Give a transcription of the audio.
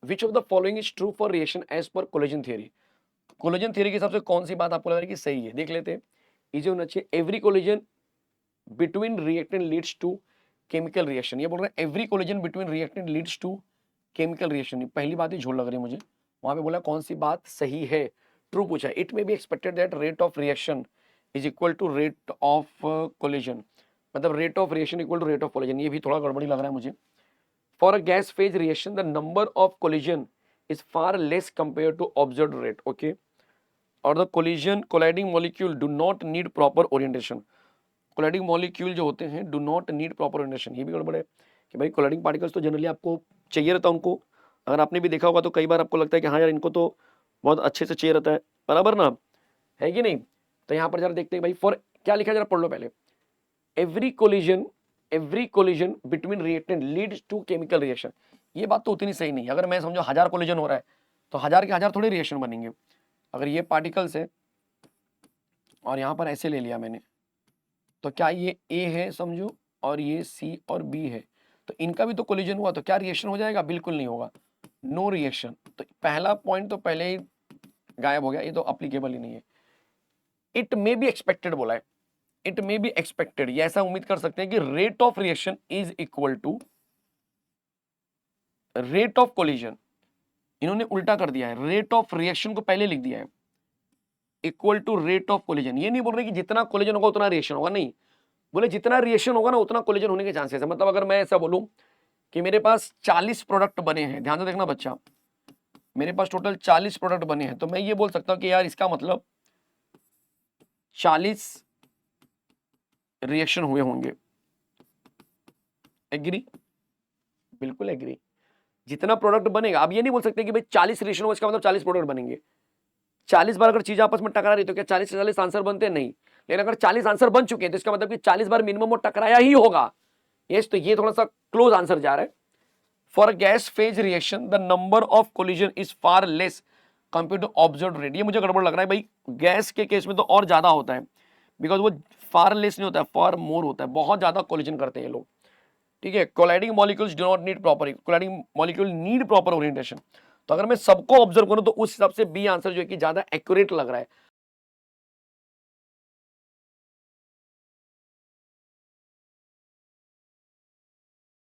Which of the following is true for reaction as per collision theory. Collision theory के हिसाब से कौन सी बात आपको लग रहा है कि सही है, देख लेते हैं। इजी होना चाहिए। Every collision between reactant leads to chemical reaction, ये बोल रहे हैं every collision between reactant leads to chemical reaction. पहली बात ही झोल लग रही है मुझे। वहां पे बोला कौन सी बात सही है, ट्रू पूछा है। It may be expected that rate of reaction is equal to rate of collision, मतलब rate of reaction equal to rate of collision, ये भी थोड़ा गड़बड़ी लग रहा है मुझे। For a gas phase reaction the number of collision is far less compare to observed rate, okay. और the collision colliding molecule do not need proper orientation. Colliding molecule जो होते हैं do not need proper orientation, ये भी गड़बड़ है कि भाई कोलाइडिंग पार्टिकल्स तो जनरली आपको चाहिए रहता है उनको। अगर आपने भी देखा होगा तो कई बार आपको लगता है कि हाँ यार इनको तो बहुत अच्छे से चाहिए रहता है, बराबर ना, है कि नहीं। तो यहाँ पर जरा देखते हैं भाई, फॉर क्या लिखा है जरा पढ़ लो पहले। Every collision between reactant leads to chemical reaction, ये बात तो उतनी सही नहीं है। अगर मैं समझो 1000 कोलिजन हो रहा है तो 1000 के 1000 थोड़े रिएक्शन बनेंगे। अगर ये पार्टिकल्स है और यहाँ पर ऐसे ले लिया मैंने, तो क्या ये ए है समझो और ये सी और बी है, तो इनका भी तो कोलिजन हुआ, तो क्या रिएक्शन हो जाएगा? बिल्कुल नहीं होगा, नो रिएक्शन। तो पहला पॉइंट तो पहले ही गायब हो गया, ये तो अप्लीकेबल ही नहीं है। इट मे बी एक्सपेक्टेड बोला है, इट मे बी एक्सपेक्टेड, ये ऐसा उम्मीद कर सकते हैं कि rate of reaction is equal to rate of collision. इन्होंने उल्टा कर दिया है, रेट ऑफ रिएक्शन को पहले लिख दिया है equal to rate of collision. ये नहीं बोल रहे कि जितना कोलिजन होगा उतना रिएक्शन होगा, नहीं, बोले जितना रिएक्शन होगा ना उतना कोलिजन होने के चांसेस है। मतलब अगर मैं ऐसा बोलूं कि मेरे पास 40 प्रोडक्ट बने हैं, ध्यान से देखना बच्चा, मेरे पास टोटल 40 प्रोडक्ट बने हैं, तो मैं ये बोल सकता हूं कि यार इसका मतलब 40 रिएक्शन हुए होंगे। एग्री? बिल्कुल एग्री। जितना प्रोडक्ट बनेगा, अब ये नहीं बोल सकते कि भाई 40 रिएक्शन होगा इसका मतलब 40 प्रोडक्ट बनेंगे। 40 बार अगर चीज आपस में टकरा रही तो क्या 40 से 40 आंसर बनते हैं? नहीं। लेकिन अगर 40 आंसर बन चुके हैं तो इसका मतलब कि 40 बार मिनिमम वो टकराया ही होगा। यस, तो ये थोड़ा सा क्लोज आंसर जा रहा है। For gas phase reaction the number of collision is far less compare to observed rate. ये मुझे गड़बड़ लग रहा है भाई, गैस के केस में तो और ज्यादा होता है, बिकॉज वो फार लेस नहीं होता है, फार मोर होता है, बहुत ज्यादा कोलिजन करते हैं ये लोग, ठीक है। Colliding molecules do not need proper, colliding molecule need proper orientation. तो अगर मैं सबको ऑब्जर्व करूं तो उस हिसाब से बी आंसर जो है कि ज्यादा एक्यूरेट लग रहा है।